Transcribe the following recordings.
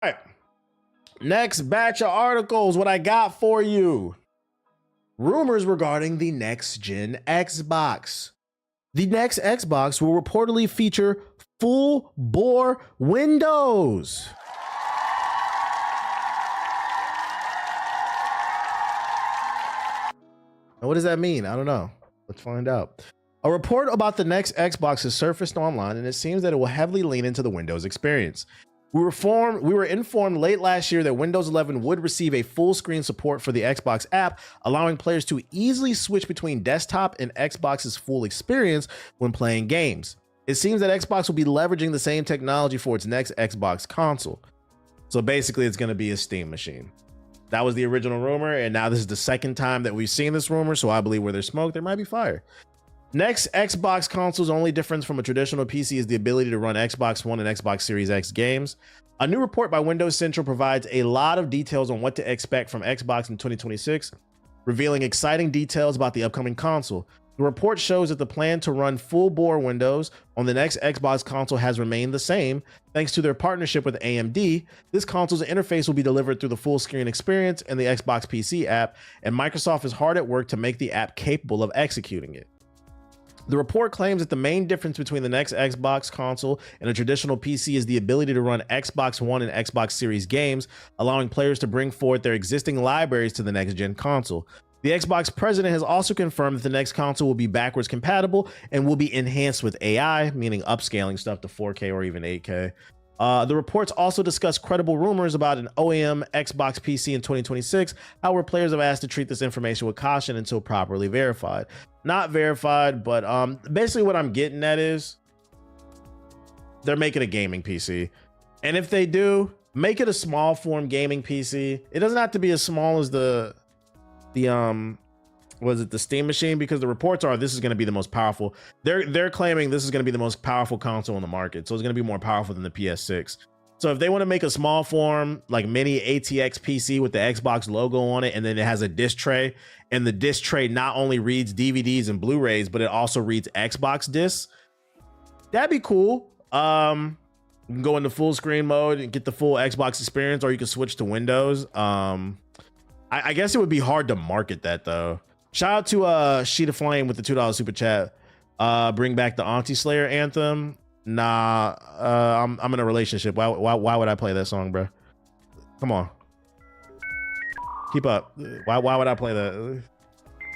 All right. Next batch of articles. What I got for you. Rumors regarding the next gen Xbox. The next Xbox will reportedly feature full bore windows. Now, what does that mean? I don't know. Let's find out. A report about the next Xbox has surfaced online, and it seems that it will heavily lean into the Windows experience. We were informed late last year that Windows 11 would receive a full screen support for the Xbox app, allowing players to easily switch between desktop and Xbox's full experience when playing games. It seems that Xbox will be leveraging the same technology for its next Xbox console. So basically, it's going to be a Steam machine. That was the original rumor, and now this is the second time that we've seen this rumor, so I believe where there's smoke, there might be fire. Next Xbox console's only difference from a traditional PC is the ability to run Xbox One and Xbox Series X games. A new report by Windows Central provides a lot of details on what to expect from Xbox in 2026, revealing exciting details about the upcoming console. The report shows that the plan to run full-bore Windows on the next Xbox console has remained the same. Thanks to their partnership with AMD, this console's interface will be delivered through the full-screen experience and the Xbox PC app, and Microsoft is hard at work to make the app capable of executing it. The report claims that the main difference between the next Xbox console and a traditional PC is the ability to run Xbox One and Xbox Series games, allowing players to bring forward their existing libraries to the next-gen console. The Xbox president has also confirmed that the next console will be backwards compatible and will be enhanced with AI, meaning upscaling stuff to 4K or even 8K. The reports also discuss credible rumors about an OEM Xbox PC in 2026. However, players have asked to treat this information with caution until properly verified. Not verified, but basically what I'm getting at is they're making a gaming PC. And if they do, make it a small form gaming PC. It doesn't have to be as small as the Steam machine, because the reports are this is going to be the most powerful. They're claiming this is going to be the most powerful console on the market, so it's going to be more powerful than the PS6. So if they want to make a small form like mini ATX PC with the Xbox logo on it, and then it has a disc tray, and the disc tray not only reads DVDs and Blu-rays, but it also reads Xbox discs, that'd be cool. You can go into full screen mode and get the full Xbox experience, or you can switch to Windows. I guess it would be hard to market that though. Shout out to Sheet of Flame with the $2 super chat. Bring back the Auntie Slayer anthem. Nah, I'm in a relationship. Why would I play that song, bro? Come on, keep up. Why would I play that?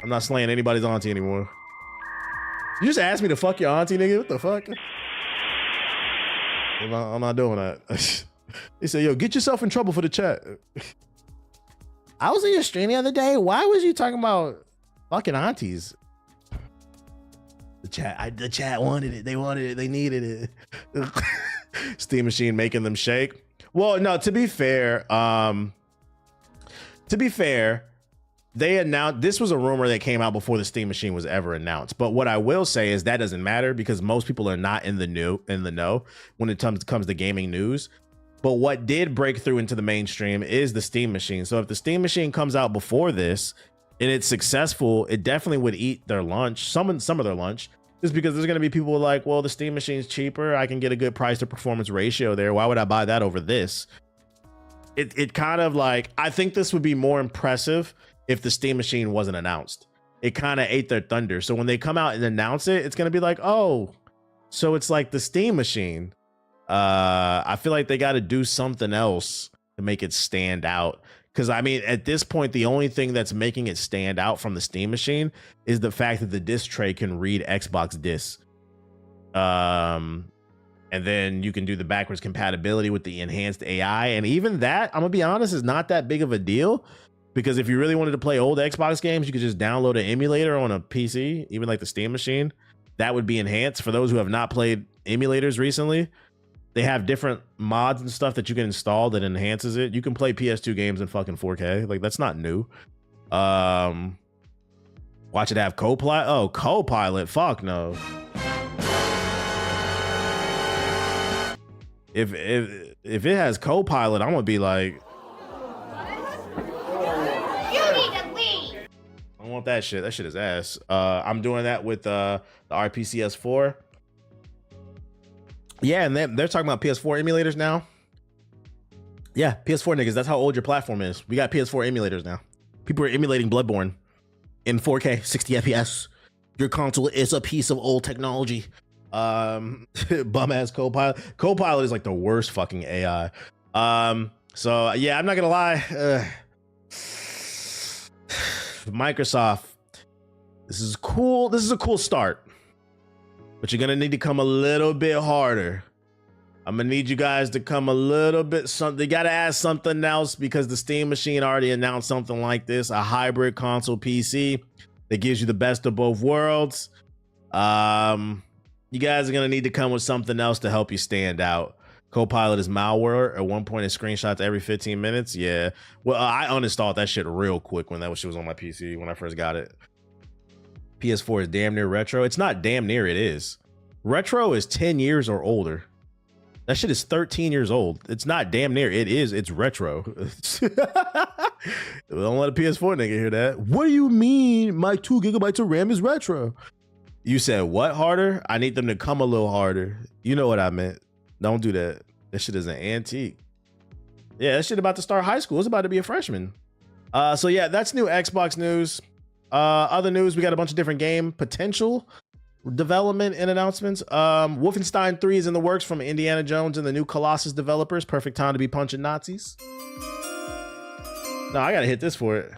I'm not slaying anybody's auntie anymore. You just asked me to fuck your auntie, nigga. What the fuck? I'm not doing that. He said, "Yo, get yourself in trouble for the chat." I was in your stream the other day. Why was you talking about fucking aunties? The chat wanted it. They wanted it. They needed it. Steam machine making them shake. Well, no, to be fair, they announced this was a rumor that came out before the Steam machine was ever announced. But what I will say is that doesn't matter, because most people are not in the know when it comes to gaming news. But what did break through into the mainstream is the Steam machine. So if the Steam machine comes out before this and it's successful, it definitely would eat their lunch, some of their lunch, just because there's going to be people like, well, the Steam machine's cheaper. I can get a good price to performance ratio there. Why would I buy that over this? It kind of like, I think this would be more impressive if the Steam machine wasn't announced. It kind of ate their thunder. So when they come out and announce it, it's going to be like, oh, so it's like the Steam machine. I feel like they got to do something else to make it stand out. Because I mean, at this point, the only thing that's making it stand out from the Steam machine is the fact that the disc tray can read Xbox discs. And then you can do the backwards compatibility with the enhanced AI. And even that, I'm gonna be honest, is not that big of a deal. Because if you really wanted to play old Xbox games, you could just download an emulator on a PC, even like the Steam machine. That would be enhanced. For those who have not played emulators recently, they have different mods and stuff that you can install that enhances it. You can play PS2 games in fucking 4K. Like, that's not new. Watch it have Copilot. Oh, Copilot. Fuck no. If it has Copilot, I'm gonna be like, you need to leave. I don't want that shit. That shit is ass. I'm doing that with the RPCS 4. Yeah, and they're talking about PS4 emulators now. Yeah, PS4 niggas, that's how old your platform is. We got PS4 emulators now. People are emulating Bloodborne in 4K, 60 FPS. Your console is a piece of old technology. Bum ass Copilot. Copilot is like the worst fucking AI. So yeah, I'm not gonna lie. Microsoft, this is cool. This is a cool start, but you're gonna need to come a little bit harder. I'm gonna need you guys to come a little bit something. You gotta add something else because the Steam Machine already announced something like this, a hybrid console PC that gives you the best of both worlds. You guys are gonna need to come with something else to help you stand out. Copilot is malware. At one point, it screenshots every 15 minutes. Yeah. Well, I uninstalled that shit real quick when that shit was on my PC when I first got it. PS4 is damn near retro. It's not damn near, it is. Retro is 10 years or older. That shit is 13 years old. It's not damn near. It is. It's retro. Don't let a PS4 nigga hear that. What do you mean my 2 gigabytes of RAM is retro? You said what harder? I need them to come a little harder. You know what I meant. Don't do that. That shit is an antique. Yeah, that shit about to start high school. It's about to be a freshman. So yeah, that's new Xbox news. Other news, we got a bunch of different game potential development and announcements. Wolfenstein 3 is in the works from Indiana Jones and the new Colossus developers. Perfect time to be punching Nazis. No, I gotta hit this for it.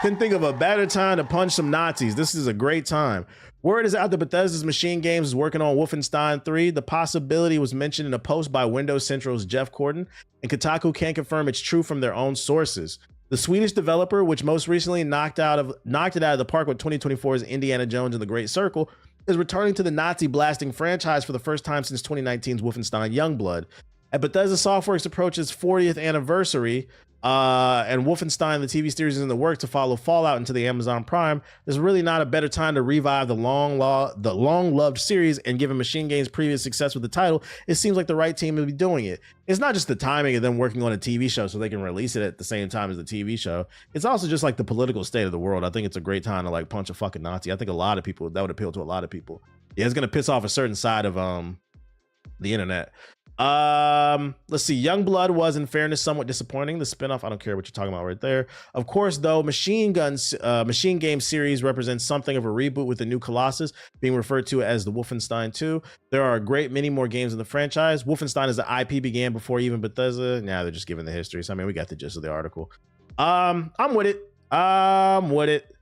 Couldn't think of a better time to punch some Nazis. This is a great time. Word is out that Bethesda's Machine Games is working on Wolfenstein 3. The possibility was mentioned in a post by Windows Central's Jeff Corden, and Kotaku can't confirm it's true from their own sources. The Swedish developer, which most recently knocked it out of the park with 2024's Indiana Jones and the Great Circle, is returning to the Nazi blasting franchise for the first time since 2019's Wolfenstein Youngblood. At Bethesda Softworks approaches 40th anniversary, and Wolfenstein, the TV series, is in the works to follow Fallout into the Amazon Prime. There's really not a better time to revive the long-loved series, and given Machine Games' previous success with the title, it seems like the right team to be doing it. It's not just the timing of them working on a TV show so they can release it at the same time as the TV show. It's also just like the political state of the world. I think it's a great time to like punch a fucking Nazi. I think a lot of people, that would appeal to a lot of people. Yeah, it's gonna piss off a certain side of the internet. Let's see. Youngblood was, in fairness, somewhat disappointing. The spinoff, I don't care what you're talking about right there. Of course, though, Machine Game series represents something of a reboot, with the new Colossus being referred to as the Wolfenstein 2. There are a great many more games in the franchise. Wolfenstein as the IP began before even Bethesda. Now they're just giving the history. So I mean, we got the gist of the article. I'm with it.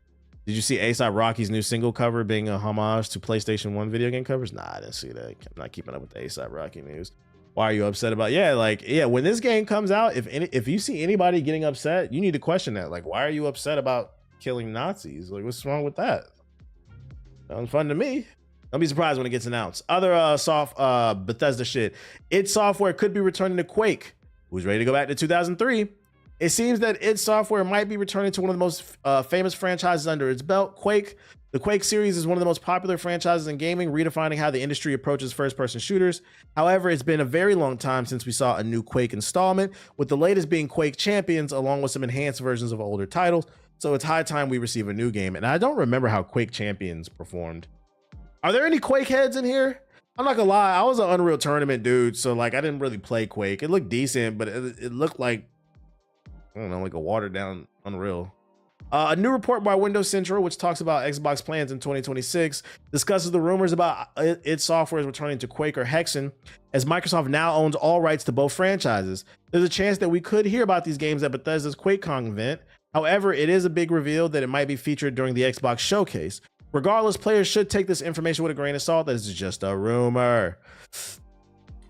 Did you see A$AP Rocky's new single cover being a homage to PlayStation 1 video game covers? Nah, I didn't see that. I'm not keeping up with the A$AP Rocky news. Why are you upset about? Yeah, when this game comes out, if you see anybody getting upset, you need to question that. Like, why are you upset about killing Nazis? Like, what's wrong with that? Sounds fun to me. Don't be surprised when it gets announced. Other Bethesda shit. id Software could be returning to Quake. Who's ready to go back to 2003? It seems that id Software might be returning to one of the most famous franchises under its belt, Quake. The Quake series is one of the most popular franchises in gaming, redefining how the industry approaches first-person shooters. However, it's been a very long time since we saw a new Quake installment, with the latest being Quake Champions, along with some enhanced versions of older titles. So it's high time we receive a new game. And I don't remember how Quake Champions performed. Are there any Quake heads in here? I'm not gonna lie, I was an Unreal Tournament dude, so like I didn't really play Quake. It looked decent, but it looked like, I don't know, like a watered down Unreal. A new report by Windows Central, which talks about Xbox plans in 2026, discusses the rumors about id Software's returning to Quake or Hexen, as Microsoft now owns all rights to both franchises. There's a chance that we could hear about these games at Bethesda's QuakeCon event. However, it is a big reveal that it might be featured during the Xbox showcase. Regardless, players should take this information with a grain of salt. That is just a rumor.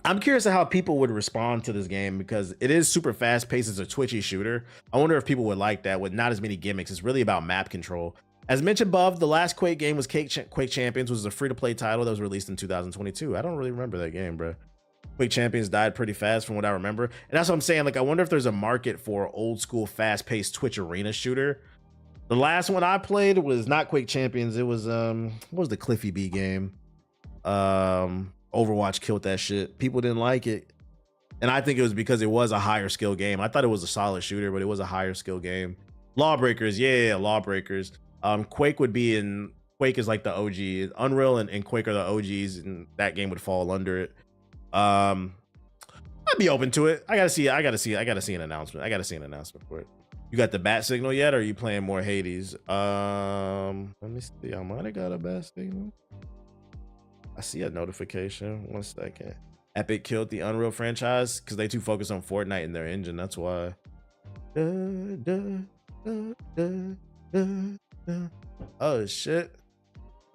I'm curious of how people would respond to this game, because it is super fast paced. It's a twitchy shooter. I wonder if people would like that with not as many gimmicks. It's really about map control. As mentioned above, the last Quake game was Quake Champions, which was a free-to-play title that was released in 2022. I don't really remember that game, bro. Quake Champions died pretty fast from what I remember. And that's what I'm saying. Like, I wonder if there's a market for old school fast-paced Twitch arena shooter. The last one I played was not Quake Champions. It was what was the Cliffy B game? Overwatch killed that shit. People didn't like it. And I think it was because it was a higher skill game. I thought it was a solid shooter, but it was a higher skill game. Lawbreakers, yeah, Lawbreakers. Quake would be Quake is like the OG. Unreal and Quake are the OGs, and that game would fall under it. I'd be open to it. I gotta see an announcement. I gotta see an announcement for it. You got the bat signal yet, or are you playing more Hades? Let me see. I might have got a bat signal. I see a notification. 1 second. Epic killed the Unreal franchise because they too focused on Fortnite in their engine. That's why. Oh shit.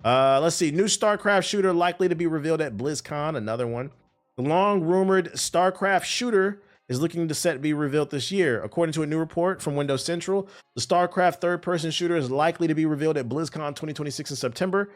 Let's see. New StarCraft shooter likely to be revealed at BlizzCon. Another one. The long rumored StarCraft shooter is looking to set to be revealed this year. According to a new report from Windows Central, the StarCraft third-person shooter is likely to be revealed at BlizzCon 2026 in September.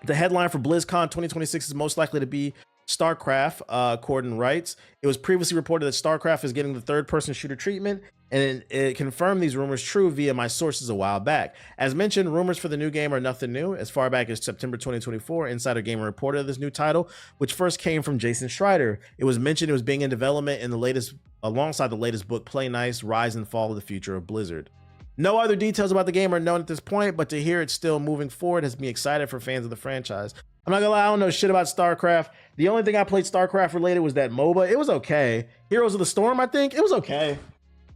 The headline for BlizzCon 2026 is most likely to be StarCraft, Corden writes. It was previously reported that StarCraft is getting the third-person shooter treatment, and it confirmed these rumors true via my sources a while back. As mentioned, rumors for the new game are nothing new. As far back as September 2024, Insider Gamer reported this new title, which first came from Jason Schreier. It was mentioned it was being in development in the latest, alongside the latest book, Play Nice: Rise and Fall of the Future of Blizzard. No other details about the game are known at this point, but to hear it's still moving forward has me excited for fans of the franchise. I'm not gonna lie, I don't know shit about StarCraft. The only thing I played StarCraft related was that MOBA. It was okay. Heroes of the Storm, I think. It was okay.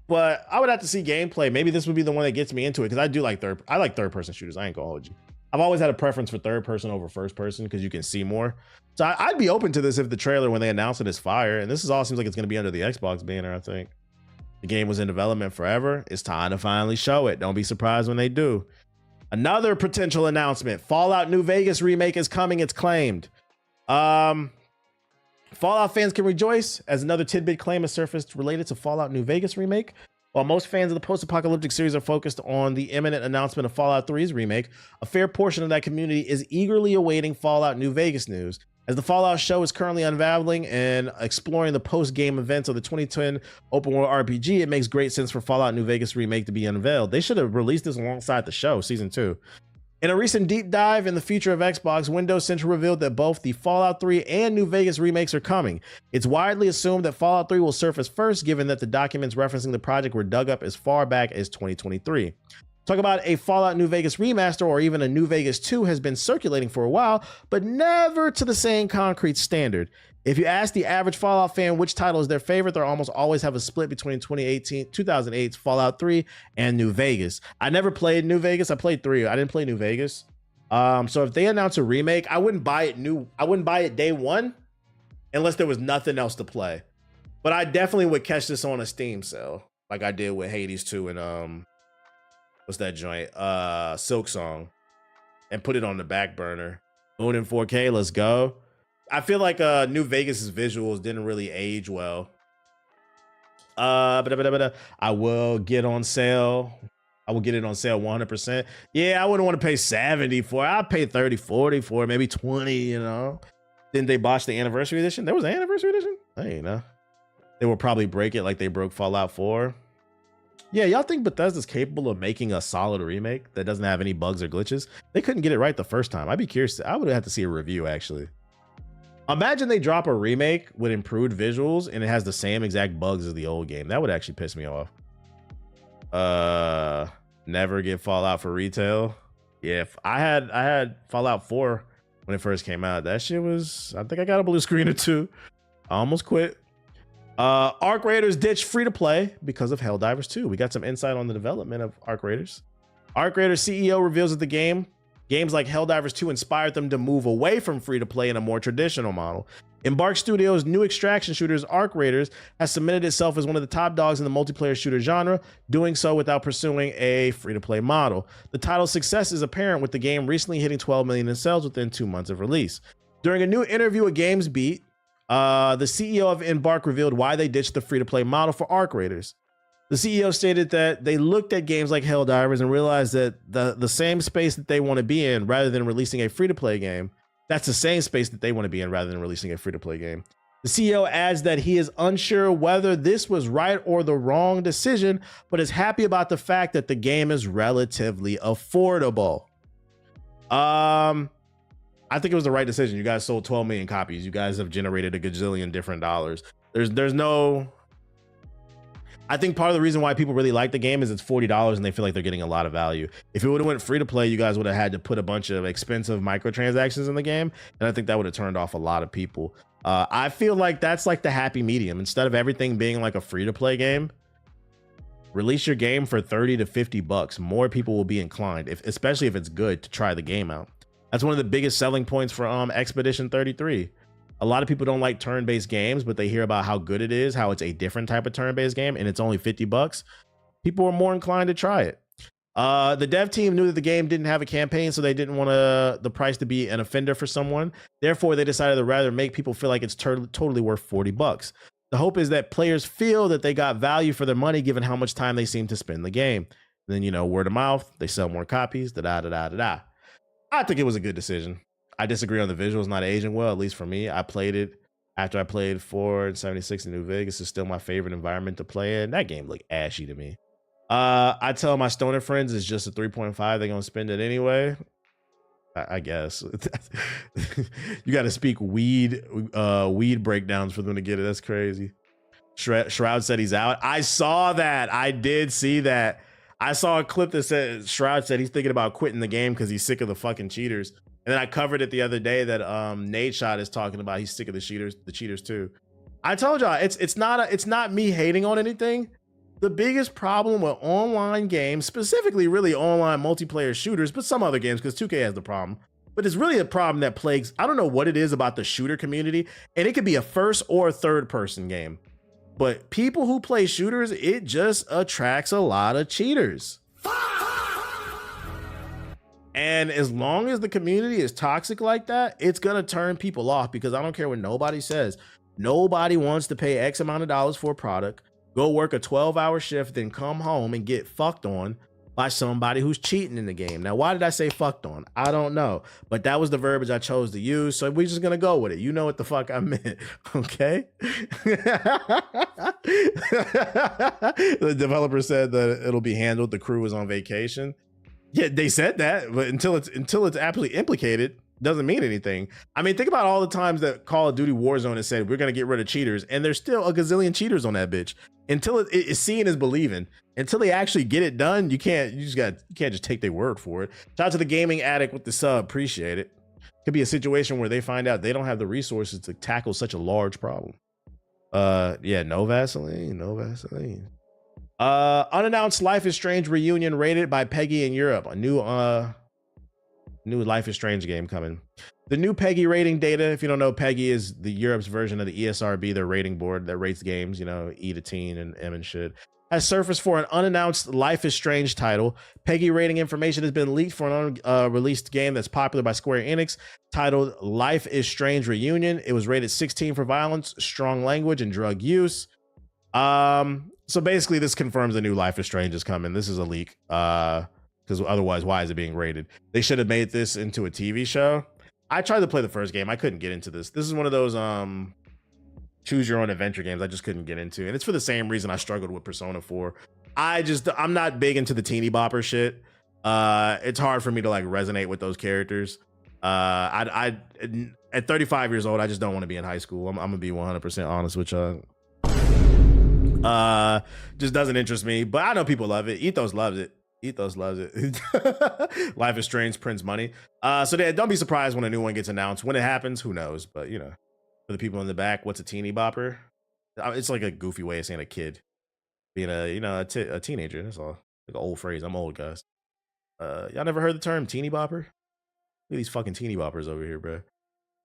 But I would have to see gameplay. Maybe this would be the one that gets me into it, because I like third-person shooters. I ain't gonna hold you. I've always had a preference for third person over first person because you can see more. So I'd be open to this if the trailer, when they announce it, is fire. And this all seems like it's gonna be under the Xbox banner, I think. The game was in development forever. It's time to finally show it. Don't be surprised when they do. Another potential announcement. Fallout New Vegas remake is coming, it's claimed. Fallout fans can rejoice as another tidbit claim has surfaced related to Fallout New Vegas remake. While most fans of the post-apocalyptic series are focused on the imminent announcement of Fallout 3's remake, a fair portion of that community is eagerly awaiting Fallout New Vegas news. As the Fallout show is currently unraveling and exploring the post-game events of the 2010 open world RPG, it makes great sense for Fallout New Vegas remake to be unveiled. They should have released this alongside the show, season 2. In a recent deep dive in the future of Xbox, Windows Central revealed that both the Fallout 3 and New Vegas remakes are coming. It's widely assumed that Fallout 3 will surface first, given that the documents referencing the project were dug up as far back as 2023. Talk about a Fallout New Vegas remaster or even a New Vegas 2 has been circulating for a while, but never to the same concrete standard. If you ask the average Fallout fan which title is their favorite, they'll almost always have a split between 2008's Fallout 3 and New Vegas. I never played New Vegas. I played 3. I didn't play New Vegas. So if they announce a remake, I wouldn't buy it day one unless there was nothing else to play. But I definitely would catch this on a Steam sale, like I did with Hades 2 and what's that joint? Silksong, and put it on the back burner. Moon in 4K, let's go. I feel like New Vegas's visuals didn't really age well. I will get on sale. I will get it on sale 100%. Yeah, I wouldn't want to pay 70 for it. I'd pay 30, 40 for it, maybe 20, you know. Didn't they botch the anniversary edition? There was an anniversary edition? I ain't know. They will probably break it like they broke Fallout 4. Yeah, y'all think Bethesda's capable of making a solid remake that doesn't have any bugs or glitches? They couldn't get it right the first time. I'd be curious. I would have to see a review, actually. Imagine they drop a remake with improved visuals and it has the same exact bugs as the old game. That would actually piss me off. Never get Fallout for retail. Yeah, I had Fallout 4 when it first came out. That shit was, I think I got a blue screen or two. I almost quit. Arc Raiders ditched free to play because of Helldivers 2. We got some insight on the development of Arc Raiders. Arc Raiders CEO reveals that the games like Helldivers 2 inspired them to move away from free to play in a more traditional model. Embark Studios' new extraction shooters, Arc Raiders, has cemented itself as one of the top dogs in the multiplayer shooter genre, doing so without pursuing a free to play model. The title's success is apparent, with the game recently hitting 12 million in sales within 2 months of release. During a new interview with GamesBeat, the CEO of Embark revealed why they ditched the free-to-play model for Arc Raiders. The CEO stated that they looked at games like Helldivers and realized that the same space that they want to be in, rather than releasing a free-to-play game, that's the same space that they want to be in rather than releasing a free-to-play game. The CEO adds that he is unsure whether this was right or the wrong decision, but is happy about the fact that the game is relatively affordable. I think it was the right decision. You guys sold 12 million copies. You guys have generated a gajillion different dollars. There's no... I think part of the reason why people really like the game is it's $40 and they feel like they're getting a lot of value. If it would have went free to play, you guys would have had to put a bunch of expensive microtransactions in the game, and I think that would have turned off a lot of people. I feel like that's like the happy medium. Instead of everything being like a free-to-play game, release your game for 30 to 50 bucks. More people will be inclined, especially if it's good, to try the game out. That's one of the biggest selling points for Expedition 33. A lot of people don't like turn-based games, but they hear about how good it is, how it's a different type of turn-based game, and it's only 50 bucks. People are more inclined to try it. The dev team knew that the game didn't have a campaign, so they didn't want the price to be an offender for someone. Therefore, they decided to rather make people feel like it's totally worth 40 bucks. The hope is that players feel that they got value for their money given how much time they seem to spend in the game. And then, you know, word of mouth, they sell more copies, da-da-da-da-da. I think it was a good decision. I disagree on the visuals not aging well, at least for me. I played it after I played 4 and 76 in New Vegas. It's still my favorite environment to play in. That game looked ashy to me. I tell my stoner friends it's just a 3.5. They're gonna spend it anyway. I guess. You got to speak weed breakdowns for them to get it. That's crazy. Shroud said he's out. I saw that. I did see that. I saw a clip that said Shroud said he's thinking about quitting the game because he's sick of the fucking cheaters. And then I covered it the other day that Nadeshot is talking about he's sick of the cheaters too. I told y'all it's not me hating on anything. The biggest problem with online games, specifically really online multiplayer shooters, but some other games, because 2K has the problem, but it's really a problem that plagues, I don't know what it is about the shooter community, and it could be a first or third person game, but people who play shooters, it just attracts a lot of cheaters. And as long as the community is toxic like that, it's gonna turn people off, because I don't care what nobody says. Nobody wants to pay X amount of dollars for a product, go work a 12-hour shift, then come home and get fucked on by somebody who's cheating in the game. Now, why did I say fucked on? I don't know, but that was the verbiage I chose to use, so we're just gonna go with it. You know what the fuck I meant, okay? The developer said that it'll be handled. The crew was on vacation. Yeah, they said that, but until it's absolutely implicated, doesn't mean anything. I mean, think about all the times that Call of Duty Warzone has said we're gonna get rid of cheaters, and there's still a gazillion cheaters on that bitch. Until it's seeing is believing. Until they actually get it done, you can't just take their word for it. Shout out to the Gaming Addict with the sub, appreciate it. Could be a situation where they find out they don't have the resources to tackle such a large problem. Yeah, no Vaseline. Unannounced Life is Strange reunion rated by Peggy in Europe. A new Life is Strange game coming. The new Peggy rating data, if you don't know, Peggy is the Europe's version of the ESRB, their rating board that rates games, you know, E to teen and M and shit, has surfaced for an unannounced Life is Strange title. Peggy rating information has been leaked for an unreleased game that's popular by Square Enix titled Life is Strange Reunion. It was rated 16 for violence, strong language, and drug use. So basically this confirms the new Life is Strange is coming. This is a leak. Because otherwise, why is it being rated? They should have made this into a TV show. I tried to play the first game. I couldn't get into this. This is one of those choose your own adventure games I just couldn't get into. And it's for the same reason I struggled with Persona 4. I'm not big into the teeny bopper shit. It's hard for me to like resonate with those characters. At 35 years old, I just don't want to be in high school. I'm gonna be 100% honest with y'all. Just doesn't interest me, but I know people love it. Ethos loves it. Life is Strange prints money. So don't be surprised when a new one gets announced. When it happens, who knows? But you know, for the people in the back, what's a teeny bopper? It's like a goofy way of saying a kid, being a teenager. That's all. Like an old phrase. I'm old, guys. Y'all never heard the term teeny bopper? Look at these fucking teeny boppers over here, bro.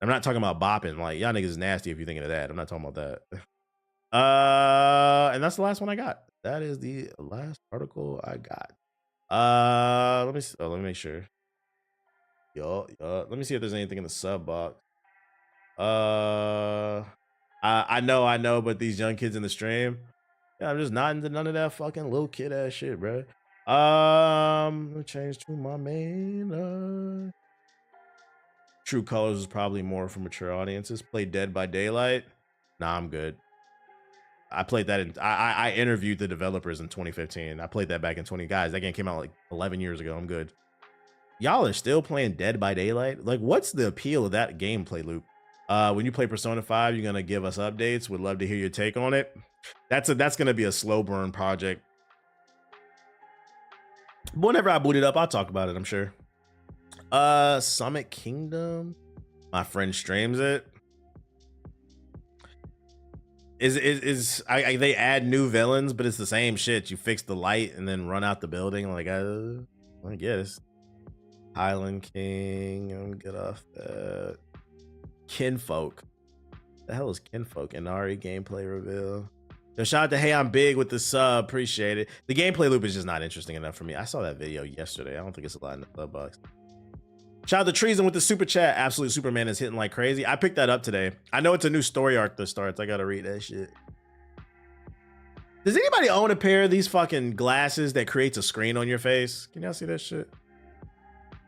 I'm not talking about bopping. Like, y'all niggas is nasty if you're thinking of that. I'm not talking about that. And that's the last one I got. That is the last article I got. Let me make sure. Let me see if there's anything in the sub box. I know, but these young kids in the stream, yeah, I'm just not into none of that fucking little kid ass shit, bro. Let me change to my main. True Colors is probably more for mature audiences. Play Dead by Daylight. Nah, I'm good. I played that I interviewed the developers in 2015. I played that back in 20. Guys, that game came out like 11 years ago. I'm good. Y'all are still playing Dead by Daylight? Like, what's the appeal of that gameplay loop? When you play Persona 5, you're gonna give us updates. Would love to hear your take on it. That's gonna be a slow burn project. But whenever I boot it up, I'll talk about it, I'm sure. Summit Kingdom. My friend streams it. They add new villains, but it's the same shit. You fix the light and then run out the building. Like I guess Highland King. I'm get off that. Kinfolk. The hell is Kinfolk? Inari gameplay reveal. Yo, shout out to Hey I'm Big with the sub. Appreciate it. The gameplay loop is just not interesting enough for me. I saw that video yesterday. I don't think it's a lot in the sub box. Shout out to Treason with the super chat. Absolute Superman is hitting like crazy. I picked that up today. I know it's a new story arc that starts. I gotta read that shit. Does anybody own a pair of these fucking glasses that creates a screen on your face? Can y'all see that shit?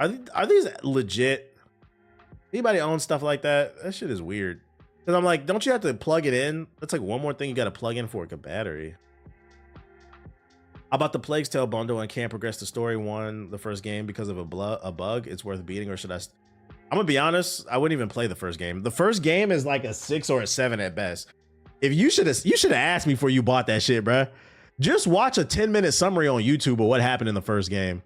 Are these legit? Anybody own stuff like that? That shit is weird. Because I'm like, don't you have to plug it in? That's like one more thing you got to plug in for like a battery. How about the Plague's Tale bundle and can't progress the story the first game because of a bug? It's worth beating, or should I? I'm gonna be honest. I wouldn't even play the first game. The first game is like a 6 or a 7 at best. If you should have asked me before you bought that shit, bruh. Just watch a 10-minute summary on YouTube of what happened in the first game.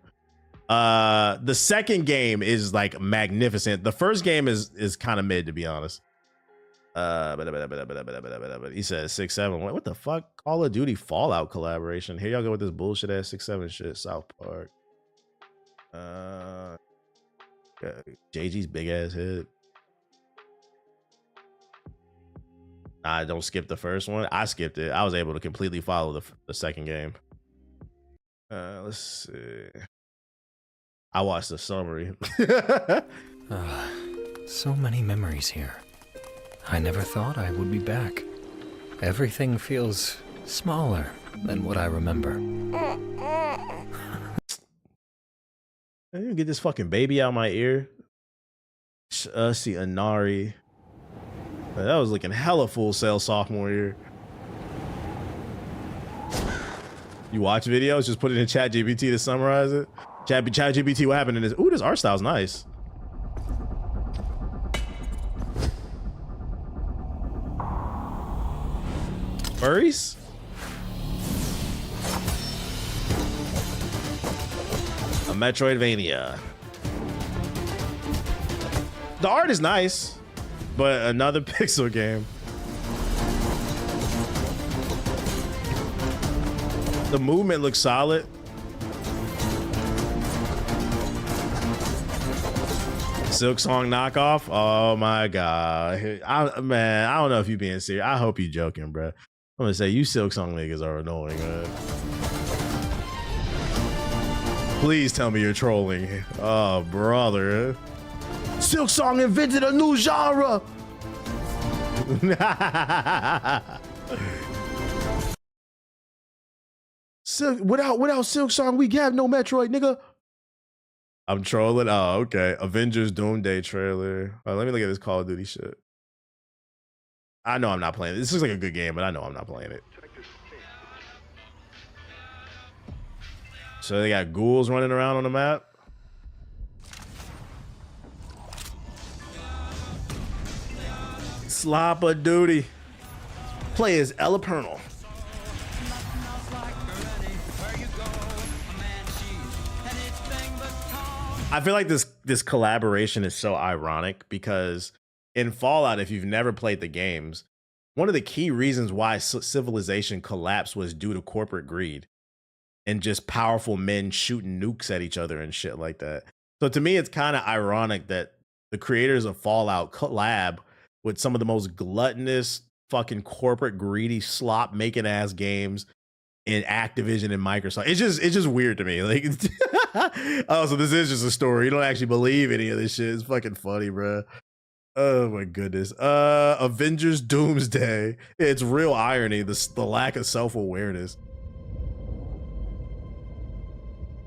The second game is like magnificent. The first game is kind of mid, to be honest. He says 6-7. What the fuck? Call of Duty Fallout collaboration. Here y'all go with this bullshit ass 6-7 shit. South Park. JG's big ass head. Nah, don't skip the first one. I skipped it. I was able to completely follow the second game. Let's see. I watched the summary. So many memories here. I never thought I would be back. Everything feels smaller than what I remember. You get this fucking baby out my ear. See Inari. That was looking hella Full Sail sophomore year. You watch videos, just put it in ChatGPT to summarize it. ChatGPT, what happened in this? Ooh, this art style's nice. Furries? A Metroidvania. The art is nice, but another pixel game. The movement looks solid. Silk Song knockoff. Oh my god, man! I don't know if you being serious. I hope you joking, bro. I'm gonna say you Silk Song niggas are annoying, man. Please tell me you're trolling. Oh, brother. Silk Song invented a new genre. Without Silk Song, we have no Metroid, nigga. I'm trolling. Oh, okay. Avengers Doomsday trailer. Let me look at this Call of Duty shit. I know I'm not playing it. This looks like a good game, but I know I'm not playing it. So they got ghouls running around on the map. Slop of Duty. Play as Ella Pernell. I feel like this collaboration is so ironic because in Fallout, if you've never played the games, one of the key reasons why civilization collapsed was due to corporate greed and just powerful men shooting nukes at each other and shit like that. So to me, it's kind of ironic that the creators of Fallout collab with some of the most gluttonous, fucking corporate greedy slop making ass games in Activision and Microsoft. It's just weird to me. Like, oh, so this is just a story. You don't actually believe any of this shit. It's fucking funny, bro. Oh my goodness. Avengers Doomsday. It's real irony, the lack of self-awareness.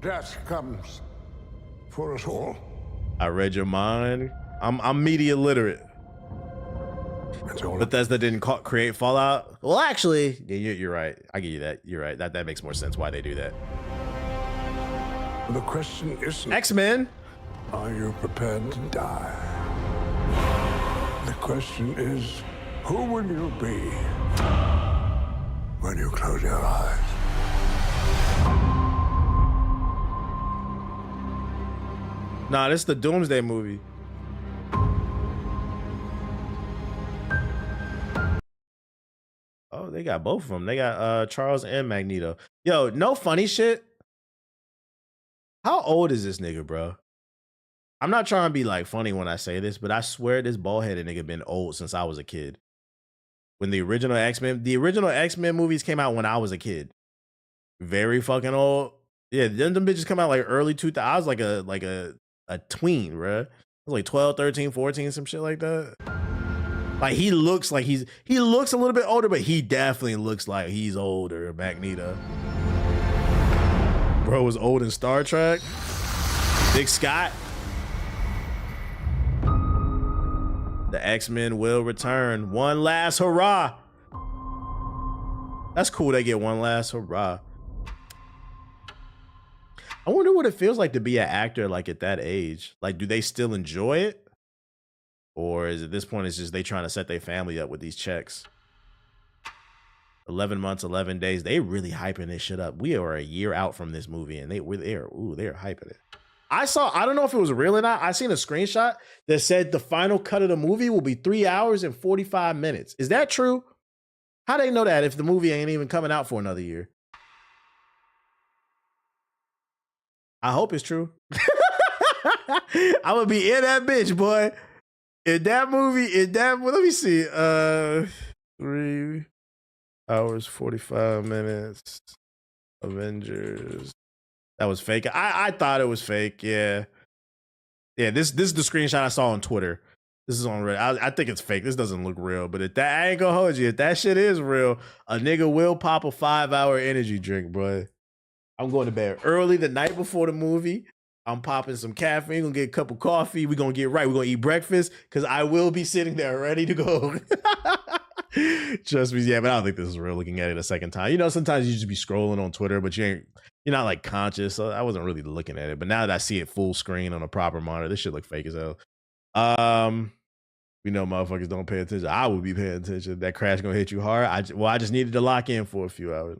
Death comes for us all. I read your mind. I'm media literate. Bethesda didn't create Fallout. Well, actually, yeah, you're right. I give you that. You're right. That makes more sense why they do that. The question isn't X-Men. Are you prepared to die? The question is, who will you be when you close your eyes? Nah, this is the Doomsday movie. Oh, they got both of them. They got Charles and Magneto. Yo, no funny shit. How old is this nigga, bro? I'm not trying to be like funny when I say this, but I swear this bald-headed nigga been old since I was a kid. When the original X-Men movies came out when I was a kid. Very fucking old. Yeah, them bitches come out like early 2000s. I was like a tween, bro. I was like 12, 13, 14, some shit like that. Like he looks a little bit older, but he definitely looks like he's older, Magneto. Bro was old in Star Trek. Big Scott. The X-Men will return. One last hurrah. That's cool. They get one last hurrah. I wonder what it feels like to be an actor like at that age. Like, do they still enjoy it? Or is at this point, it's just they trying to set their family up with these checks? 11 months, 11 days. They really hyping this shit up. We are a year out from this movie and they're hyping it. I don't know if it was real or not. I seen a screenshot that said the final cut of the movie will be 3 hours and 45 minutes. Is that true? How they know that if the movie ain't even coming out for another year? I hope it's true. I'm gonna be in that bitch, boy. In that movie, let me see. 3 hours, 45 minutes. Avengers. That was fake. I thought it was fake. Yeah. Yeah, this is the screenshot I saw on Twitter. This is on Reddit. I think it's fake. This doesn't look real. But if that, I ain't gonna hold you. If that shit is real, a nigga will pop a 5-hour energy drink, bro. I'm going to bed early the night before the movie. I'm popping some caffeine. Gonna get a cup of coffee. We're gonna get right. We're gonna eat breakfast because I will be sitting there ready to go. Trust me, yeah, but I don't think this is real looking at it a second time. You know, sometimes you just be scrolling on Twitter, but you're not like conscious. So I wasn't really looking at it. But now that I see it full screen on a proper monitor, this shit look fake as hell. We know motherfuckers don't pay attention. I would be paying attention. That crash gonna hit you hard. I just needed to lock in for a few hours, man.